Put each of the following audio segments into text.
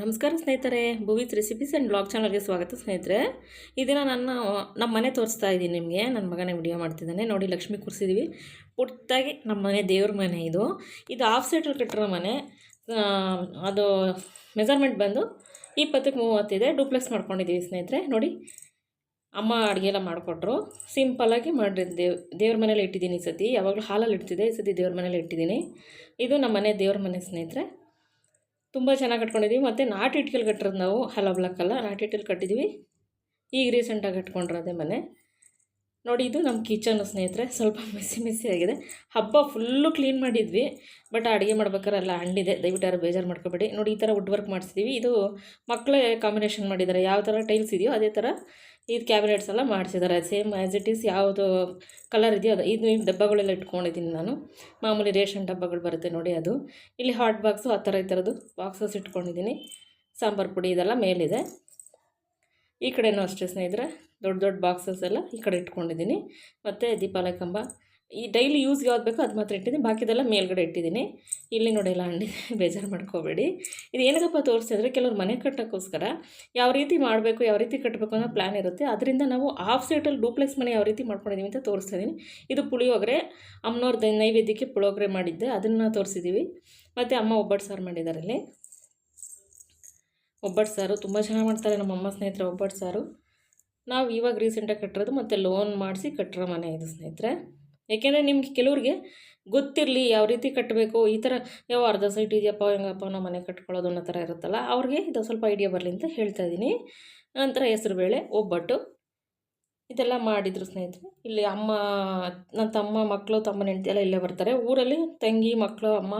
ನಮಸ್ಕಾರ ಸ್ನೇಹಿತರೆ, ಭುವೀಸ್ recipes and blog ಚಾನಲ್ಗೆ ಸ್ವಾಗತ ಸ್ನೇಹಿತರೆ. ಈ ದಿನ ನಮ್ಮ ಮನೆ ತೋರಿಸ್ತಾ ಇದ್ದೀನಿ ನಿಮಗೆ. ನನ್ನ ಮಗನೇ ವಿಡಿಯೋ ಮಾಡ್ತಿದ್ದಾನೆ ನೋಡಿ. ಲಕ್ಷ್ಮಿ ಕೂರಿಸಿದ್ದೀವಿ ಪುಟ್ಟಾಗಿ. ನಮ್ಮ ಮನೆ ದೇವ್ರ ಮನೆ ಇದು ಆಫ್ ಸೈಟಲ್ಲಿ ಕಟ್ಟಿರೋ ಮನೆ. ಅದು ಮೆಜರ್ಮೆಂಟ್ ಬಂದು 20ಕ್ಕೆ 30 ಇದೆ. ಡೂಪ್ಲೆಕ್ಸ್ ಮಾಡ್ಕೊಂಡಿದ್ದೀವಿ ಸ್ನೇಹಿತರೆ. ನೋಡಿ, ಅಮ್ಮ ಅಡುಗೆ ಎಲ್ಲ ಮಾಡಿಕೊಟ್ರು. ಸಿಂಪಲ್ಲಾಗಿ ಮಾಡಿ ದೇವ್ರ ಮನೇಲಿ ಇಟ್ಟಿದ್ದೀನಿ. ಈ ಸತಿ ಯಾವಾಗಲೂ ಹಾಲಲ್ಲಿ ಇಡ್ತಿದ್ದೆ, ಈ ಸತಿ ದೇವ್ರ ಮನೇಲಿ ಇಟ್ಟಿದ್ದೀನಿ. ಇದು ನಮ್ಮ ಮನೆ ದೇವ್ರ ಮನೆ ಸ್ನೇಹಿತರೆ. ತುಂಬ ಚೆನ್ನಾಗಿ ಕಟ್ಕೊಂಡಿದ್ದೀವಿ. ಮತ್ತು ನಾಟಿ ಇಟ್ಕೆಲ್ಲಿ ಕಟ್ಟಿರೋದು ನಾವು, ಹಲೋ ಬ್ಲಾಕಲ್ಲ, ನಾಟಿ ಇಟ್ಟಲ್ಲಿ ಕಟ್ಟಿದ್ದೀವಿ. ಈಗ ರೀಸೆಂಟಾಗಿ ಕಟ್ಕೊಂಡ್ರದೇ ಮನೆ ನೋಡಿ. ಇದು ನಮ್ಮ ಕಿಚನ್ನು ಸ್ನೇಹಿತರೆ. ಸ್ವಲ್ಪ ಮೆಸ್ಸಿ ಆಗಿದೆ. ಹಬ್ಬ ಫುಲ್ಲು ಕ್ಲೀನ್ ಮಾಡಿದ್ವಿ, ಬಟ್ ಅಡುಗೆ ಮಾಡ್ಬೇಕಾದ್ರೆ ಎಲ್ಲ ಅಂಡಿದೆ. ದಯವಿಟ್ಟು ಯಾರು ಬೇಜಾರು ಮಾಡ್ಕೊಬೇಡಿ. ನೋಡಿ, ಈ ಥರ ವುಡ್ ವರ್ಕ್ ಮಾಡಿಸಿದ್ದೀವಿ. ಇದು ಮಕ್ಕಳೇ ಕಾಂಬಿನೇಷನ್ ಮಾಡಿದ್ದಾರೆ. ಯಾವ ಥರ ಟೈಲ್ಸ್ ಇದೆಯೋ ಅದೇ ಥರ ಇದು ಕ್ಯಾಬಿನೆಟ್ಸ್ ಎಲ್ಲ ಮಾಡಿಸಿದ್ದಾರೆ. ಸೇಮ್ ಆ್ಯಸ್ ಇಟ್ ಈಸ್ ಯಾವುದು ಕಲರ್ ಇದೆಯೋ ಅದು. ಇದು ಡಬ್ಬಗಳೆಲ್ಲ ಇಟ್ಕೊಂಡಿದ್ದೀನಿ ನಾನು. ಮಾಮೂಲಿ ರೇಷನ್ ಡಬ್ಬಗಳು ಬರುತ್ತೆ ನೋಡಿ ಅದು. ಇಲ್ಲಿ ಹಾಟ್ ಬಾಕ್ಸು ಆ ಥರ ಈ ಥರದ್ದು ಬಾಕ್ಸಸ್ ಇಟ್ಕೊಂಡಿದ್ದೀನಿ. ಸಾಂಬಾರು ಪುಡಿ ಇದೆಲ್ಲ ಮೇಲಿದೆ. ಈ ಕಡೆಯೂ ಅಷ್ಟೇ ಸ್ನೇಹಿತರೆ, ದೊಡ್ಡ ದೊಡ್ಡ ಬಾಕ್ಸಸ್ ಎಲ್ಲ ಈ ಕಡೆ ಇಟ್ಕೊಂಡಿದ್ದೀನಿ. ಮತ್ತು ದೀಪಾವಳಿ ಕಂಬ ಈ ಡೈಲಿ ಯೂಸ್ಗೆ ಯಾವ್ದು ಬೇಕೋ ಅದು ಮಾತ್ರ ಇಟ್ಟಿದ್ದೀನಿ. ಬಾಕಿದೆಲ್ಲ ಮೇಲ್ಗಡೆ ಇಟ್ಟಿದ್ದೀನಿ. ಇಲ್ಲಿ ನೋಡಿ ಎಲ್ಲ ಅಂಡಿದೆ, ಬೇಜಾರು ಮಾಡ್ಕೋಬೇಡಿ. ಇದು ಏನಕ್ಕಪ್ಪ ತೋರಿಸಿದ್ರೆ, ಕೆಲವ್ರು ಮನೆ ಕಟ್ಟೋಕ್ಕೋಸ್ಕರ ಯಾವ ರೀತಿ ಮಾಡಬೇಕು, ಯಾವ ರೀತಿ ಕಟ್ಟಬೇಕು ಅನ್ನೋ ಪ್ಲ್ಯಾನ್ ಇರುತ್ತೆ. ಅದರಿಂದ ನಾವು ಆಫ್ ಸೈಟಲ್ಲಿ ಡೂಪ್ಲೆಕ್ಸ್ ಮನೆ ಯಾವ ರೀತಿ ಮಾಡ್ಕೊಂಡಿದ್ದೀವಿ ಅಂತ ತೋರಿಸ್ತಾ ಇದ್ದೀನಿ. ಇದು ಪುಳಿಯೋಗರೆ, ಅಮ್ಮನವ್ರದ್ದು ನೈವೇದ್ಯಕ್ಕೆ ಪುಳಿಯೋಗರೆ ಮಾಡಿದ್ದೆ, ಅದನ್ನು ತೋರಿಸಿದ್ದೀವಿ. ಮತ್ತು ಅಮ್ಮ ಒಬ್ಬಟ್ಟು ಸಾರು ಮಾಡಿದ್ದಾರೆ. ಇಲ್ಲಿ ಒಬ್ಬಟ್ಟು ಸಾರು ತುಂಬ ಚೆನ್ನಾಗಿ ಮಾಡ್ತಾರೆ ನಮ್ಮಮ್ಮ ಸ್ನೇಹಿತರೆ. ಒಬ್ಬಟ್ಟು ಸಾರು ನಾವು ಇವಾಗ ರೀಸೆಂಟಾಗಿ ಕಟ್ಟಿರೋದು, ಮತ್ತು ಲೋನ್ ಮಾಡಿಸಿ ಕಟ್ಟಿರೋ ಮನೆ ಇದು ಸ್ನೇಹಿತರೆ. ಏಕೆಂದರೆ ನಿಮ್ಗೆ ಕೆಲವ್ರಿಗೆ ಗೊತ್ತಿರಲಿ ಯಾವ ರೀತಿ ಕಟ್ಟಬೇಕು. ಈ ಥರ ಯಾವ ಅರ್ಧ ಸೈಟ್ ಇದೆಯಪ್ಪ, ಹೆಂಗಪ್ಪ ನಾವು ಮನೆ ಕಟ್ಕೊಳ್ಳೋದು ಅನ್ನೋ ಥರ ಇರುತ್ತಲ್ಲ, ಅವ್ರಿಗೆ ಇದು ಸ್ವಲ್ಪ ಐಡಿಯಾ ಬರಲಿ ಅಂತ ಹೇಳ್ತಾ ಇದ್ದೀನಿ. ನಂತರ ಹೆಸರುಬೇಳೆ, ಒಬ್ಬಟ್ಟು ಇದೆಲ್ಲ ಮಾಡಿದರು ಸ್ನೇಹಿತರೆ. ಇಲ್ಲಿ ಅಮ್ಮ, ನನ್ನ ತಮ್ಮ ಮಕ್ಕಳು, ತಮ್ಮನ ಹೆಂಡತಿ ಎಲ್ಲ ಇಲ್ಲೇ ಬರ್ತಾರೆ. ಊರಲ್ಲಿ ತಂಗಿ ಮಕ್ಕಳು, ಅಮ್ಮ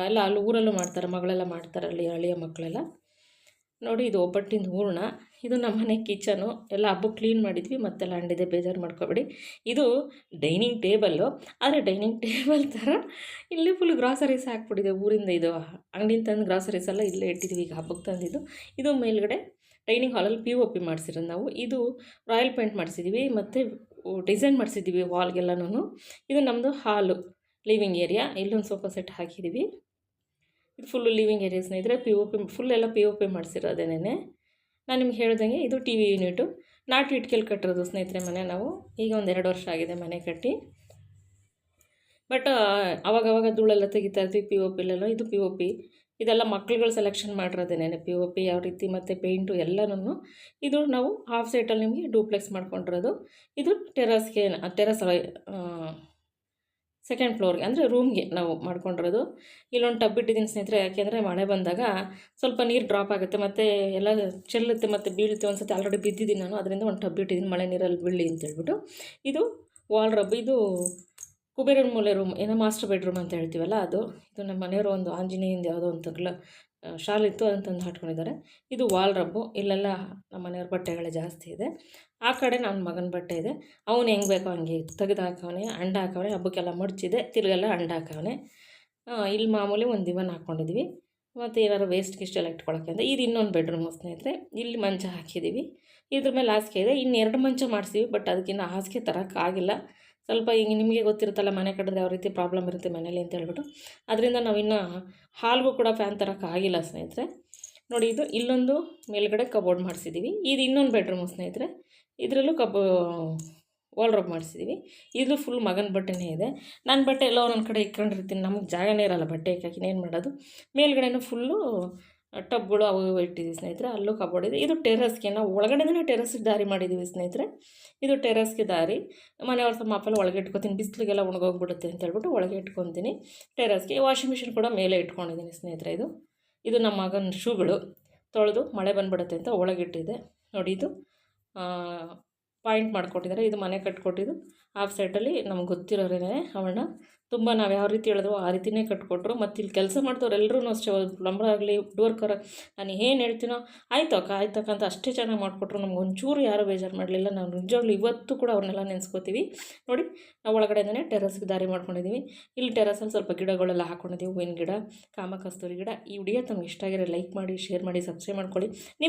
ಎಲ್ಲ ಅಲ್ಲಿ ಊರಲ್ಲೂ ಮಾಡ್ತಾರೆ. ಮಗಳೆಲ್ಲ ಮಾಡ್ತಾರೆ ಅಲ್ಲಿ, ಹಳ್ಳಿಯ ಮಕ್ಕಳೆಲ್ಲ. ನೋಡಿ, ಇದು ಒಬ್ಬಟ್ಟಿನ ಹೂರಣ. ಇದು ನಮ್ಮ ಮನೆ ಕಿಚನು. ಎಲ್ಲ ಹಬ್ಬಕ್ಕೆ ಕ್ಲೀನ್ ಮಾಡಿದ್ವಿ, ಮತ್ತೆಲ್ಲ ಅಂಡಿದೆ, ಬೇಜಾರು ಮಾಡ್ಕೊಬೇಡಿ. ಇದು ಡೈನಿಂಗ್ ಟೇಬಲ್ಲು. ಆದರೆ ಡೈನಿಂಗ್ ಟೇಬಲ್ ಥರ ಇಲ್ಲಿ ಫುಲ್ ಗ್ರಾಸರೀಸ್ ಹಾಕ್ಬಿಟ್ಟಿದೆ ಊರಿಂದ. ಇದು ಅಂಗಡಿಯಿಂದ ತಂದು ಗ್ರಾಸರೀಸ್ ಎಲ್ಲ ಇಲ್ಲೇ ಇಟ್ಟಿದ್ದೀವಿ. ಈಗ ಹಬ್ಬಕ್ಕೆ ತಂದಿದ್ದು ಇದು. ಮೇಲ್ಗಡೆ ಡೈನಿಂಗ್ ಹಾಲಲ್ಲಿ POP ಮಾಡಿಸಿರೋದು ನಾವು. ಇದು ರಾಯಲ್ ಪೇಂಟ್ ಮಾಡಿಸಿದ್ದೀವಿ, ಮತ್ತು ಡಿಸೈನ್ ಮಾಡಿಸಿದ್ದೀವಿ ವಾಲ್ಗೆಲ್ಲನೂ. ಇದು ನಮ್ಮದು ಹಾಲು, ಲಿವಿಂಗ್ ಏರಿಯಾ. ಇಲ್ಲೊಂದು ಸೋಫಾ ಸೆಟ್ ಹಾಕಿದ್ದೀವಿ. ಇದು ಫುಲ್ಲು ಲಿವಿಂಗ್ ಏರಿಯಾ ಸ್ನೇಹಿತರೆ. POP ಫುಲ್ಲೆಲ್ಲ POP ಮಾಡಿಸಿರೋದೇನೆ. ನಾನು ನಿಮ್ಗೆ ಹೇಳ್ದಂಗೆ ಇದು TV ಯೂನಿಟು. ನಾಟಿ ಇಟ್ಕೆಲ್ಲಿ ಕಟ್ಟಿರೋದು ಸ್ನೇಹಿತರೆ ಮನೆ ನಾವು. ಈಗ ಒಂದು 2 ವರ್ಷ ಆಗಿದೆ ಮನೆ ಕಟ್ಟಿ. ಬಟ್ ಅವಾಗವಾಗ ಧೂಳೆಲ್ಲ ತೆಗಿತಾ ಇರ್ತೀವಿ POPಲೆಲ್ಲ. ಇದು POP ಇದೆಲ್ಲ ಮಕ್ಳುಗಳು ಸೆಲೆಕ್ಷನ್ ಮಾಡಿರೋದೇನೆ. POP ಯಾವ ರೀತಿ ಮತ್ತು ಪೇಂಟು ಎಲ್ಲನೂ. ಇದು ನಾವು ಹಾಫ್ ಸೈಟಲ್ಲಿ ನಿಮಗೆ ಡೂಪ್ಲೆಕ್ಸ್ ಮಾಡ್ಕೊಂಡಿರೋದು. ಇದು ಟೆರಸ್ ಸೆಕೆಂಡ್ ಫ್ಲೋರ್ಗೆ, ಅಂದರೆ ರೂಮ್ಗೆ ನಾವು ಮಾಡ್ಕೊಂಡಿರೋದು. ಇಲ್ಲೊಂದು ಟಬ್ ಇಟ್ಟಿದ್ದೀನಿ ಸ್ನೇಹಿತರೆ. ಯಾಕೆಂದರೆ ಮಳೆ ಬಂದಾಗ ಸ್ವಲ್ಪ ನೀರು ಡ್ರಾಪ್ ಆಗುತ್ತೆ, ಮತ್ತು ಎಲ್ಲ ಚೆಲ್ಲುತ್ತೆ ಮತ್ತು ಬೀಳುತ್ತೆ. ಒಂದು ಸತಿ ಆಲ್ರೆಡಿ ಬಿದ್ದಿದ್ದೀನಿ ನಾನು, ಅದರಿಂದ ಒಂದು ಟಬ್ ಇಟ್ಟಿದ್ದೀನಿ, ಮಳೆ ನೀರಲ್ಲಿ ಬೀಳಲಿ ಅಂತೇಳ್ಬಿಟ್ಟು. ಇದು ವಾಲ್ ರಬ್. ಇದು ಕುಬೇರನ ಮೂಲೆ ರೂಮ್, ಏನೋ ಮಾಸ್ಟರ್ ಬೆಡ್ರೂಮ್ ಅಂತ ಹೇಳ್ತೀವಲ್ಲ ಅದು. ಇದು ನಮ್ಮ ಮನೆಯವರು ಒಂದು ಆಂಜನೇಯಿಂದ ಯಾವುದೋ ಒಂದು ಶಾಲ್ ಇತ್ತು, ಅಂತಂದು ಹಾಟ್ಕೊಂಡಿದ್ದಾರೆ. ಇದು ವಾಲ್ ರಬ್ಬು. ಇಲ್ಲೆಲ್ಲ ನಮ್ಮ ಮನೆಯವ್ರ ಬಟ್ಟೆಗಳೇ ಜಾಸ್ತಿ ಇದೆ. ಆ ಕಡೆ ನನ್ನ ಮಗನ ಬಟ್ಟೆ ಇದೆ. ಅವನು ಹೆಂಗೆ ಬೇಕೋ ಹಂಗೆ ತೆಗೆದು ಹಾಕವನೆ, ಅಂಡ ಹಾಕವನೆ. ಹಬ್ಬಕ್ಕೆಲ್ಲ ಮಡಚಿದೆ, ತಿರುಗೆಲ್ಲ ಅಂಡ ಹಾಕವನೆ. ಇಲ್ಲಿ ಮಾಮೂಲಿ ಒಂದು ದಿವಾನ ಹಾಕ್ಕೊಂಡಿದ್ದೀವಿ, ಮತ್ತು ಏನಾದ್ರು ವೇಸ್ಟ್ ಗಿಷ್ಟೆಲ್ಲ ಇಟ್ಕೊಳ್ಳೋಕ್ಕೆ ಅಂತ. ಇದು ಇನ್ನೊಂದು ಬೆಡ್ರೂಮು ಸ್ನೇಹಿತರೆ. ಇಲ್ಲಿ ಮಂಚ ಹಾಕಿದ್ದೀವಿ. ಇದ್ರ ಮೇಲೆ ಹಾಸಿಗೆ ಇದೆ. ಇನ್ನು 2 ಮಂಚ ಮಾಡಿಸ್ತೀವಿ, ಬಟ್ ಅದಕ್ಕಿಂತ ಹಾಸಿಗೆ ತರೋಕ್ಕಾಗಿಲ್ಲ. ಸ್ವಲ್ಪ ಹಿಂಗೆ ನಿಮಗೆ ಗೊತ್ತಿರುತ್ತಲ್ಲ, ಮನೆ ಕಟ್ಟಿದ್ರೆ ಯಾವ ರೀತಿ ಪ್ರಾಬ್ಲಮ್ ಇರುತ್ತೆ ಮನೇಲಿ ಅಂತ ಹೇಳ್ಬಿಟ್ಟು. ಅದರಿಂದ ನಾವಿನ್ನು ಹಾಲ್ಗೂ ಕೂಡ ಫ್ಯಾನ್ ತರೋಕ್ಕಾಗಿಲ್ಲ ಸ್ನೇಹಿತರೆ. ನೋಡಿ, ಇದು ಇಲ್ಲೊಂದು ಮೇಲ್ಗಡೆ ಕಬೋರ್ಡ್ ಮಾಡಿಸಿದ್ದೀವಿ. ಇದು ಇನ್ನೊಂದು ಬೆಡ್ರೂಮು ಸ್ನೇಹಿತರೆ. ಇದರಲ್ಲೂ ವಾಲ್ಡ್ರೋಬ್ ಮಾಡಿಸಿದ್ದೀವಿ. ಇದು ಫುಲ್ ಮಗನ ಬಟ್ಟೆನೇ ಇದೆ. ನನ್ನ ಬಟ್ಟೆ ಎಲ್ಲ ಒಂದೊಂದು ಕಡೆ ಇಟ್ಕೊಂಡಿರ್ತೀನಿ, ನಮಗೆ ಜಾಗನೇ ಇರೋಲ್ಲ ಬಟ್ಟೆ ಇಕ್ಕಾಕಿ. ಏನು ಮಾಡೋದು. ಮೇಲ್ಗಡೆನೂ ಫುಲ್ಲು ಟಬ್ಗಳು ಅವು ಇಟ್ಟಿದ್ದೀವಿ ಸ್ನೇಹಿತರೆ. ಅಲ್ಲೂ ಕಬೋರ್ಡ್ ಇದೆ. ಇದು ಟೆರಸ್ಗೆ ನಾವು ಒಳಗಡೆನೇ ಟೆರಸ್ಗೆ ದಾರಿ ಮಾಡಿದ್ದೀವಿ ಸ್ನೇಹಿತರೆ. ಇದು ಟೆರಸ್ಗೆ ದಾರಿ. ಮನೆಯವ್ರ ಸ್ವಲ್ಪ ಮಾಪೆಲ್ಲ ಒಳಗೆ ಇಟ್ಕೊತೀನಿ, ಬಿಸಿಲಿಗೆಲ್ಲ ಒಣಗೋಗ್ಬಿಡುತ್ತೆ ಅಂತ ಹೇಳ್ಬಿಟ್ಟು ಒಳಗೆ ಇಟ್ಕೊತೀನಿ ಟೆರಸ್ಗೆ. ವಾಷಿಂಗ್ ಮಿಷಿನ್ ಕೂಡ ಮೇಲೆ ಇಟ್ಕೊಂಡಿದ್ದೀನಿ ಸ್ನೇಹಿತರೆ. ಇದು ನಮ್ಮ ಮಗನ ಶೂಗಳು ತೊಳೆದು ಮಳೆ ಬಂದುಬಿಡುತ್ತೆ ಅಂತ ಒಳಗಿಟ್ಟಿದೆ ನೋಡಿ. ಇದು ಪಾಯಿಂಟ್ ಮಾಡಿಕೊಟ್ಟಿದ್ದಾರೆ. ಇದು ಮನೆ ಕಟ್ಕೊಟ್ಟಿದ್ದು ಹಾಫ್ ಸೈಟಲ್ಲಿ ನಮ್ಗೆ ಗೊತ್ತಿರೋರೇ ಅವಣ್ಣ. ತುಂಬ ನಾವು ಯಾವ ರೀತಿ ಹೇಳಿದ್ವೋ ಆ ರೀತಿಯೇ ಕಟ್ಕೊಟ್ರು. ಮತ್ತು ಇಲ್ಲಿ ಕೆಲಸ ಮಾಡ್ದವ್ರು ಎಲ್ಲರೂ ಅಷ್ಟೇ, ಪ್ಲಂಬರ್ ಆಗಲಿ, ವುಡ್ ವರ್ಕರ್, ನಾನು ಏನು ಹೇಳ್ತೀನೋ ಆಯ್ತು ಅಕ್ಕ ಅಂತ ಅಷ್ಟೇ ಚೆನ್ನಾಗಿ ಮಾಡಿಕೊಟ್ರು. ನಮ್ಗೆ ಒಂಚೂರು ಯಾರೂ ಬೇಜಾರು ಮಾಡಲಿಲ್ಲ. ನಾವು ನಿಜವಾಗ್ಲೂ ಇವತ್ತು ಕೂಡ ಅವ್ರನ್ನೆಲ್ಲ ನೆನೆಸ್ಕೋತೀವಿ. ನೋಡಿ, ನಾವು ಒಳಗಡೆನೇ ಟೆರಸ್ಗೆ ದಾರಿ ಮಾಡ್ಕೊಂಡಿದ್ದೀವಿ. ಇಲ್ಲಿ ಟೆರಸಲ್ಲಿ ಸ್ವಲ್ಪ ಗಿಡಗಳೆಲ್ಲ ಹಾಕ್ಕೊಂಡಿದ್ದೀವಿ. ಹೂವಿನ ಗಿಡ, ಕಾಮಕಸ್ತೂರಿ ಗಿಡ. ಈ ವಿಡಿಯೋ ತಮ್ಗೆ ಇಷ್ಟ ಆಗಿರೋ ಲೈಕ್ ಮಾಡಿ, ಶೇರ್ ಮಾಡಿ, ಸಬ್ಸ್ಕ್ರೈಬ್ ಮಾಡ್ಕೊಳ್ಳಿ.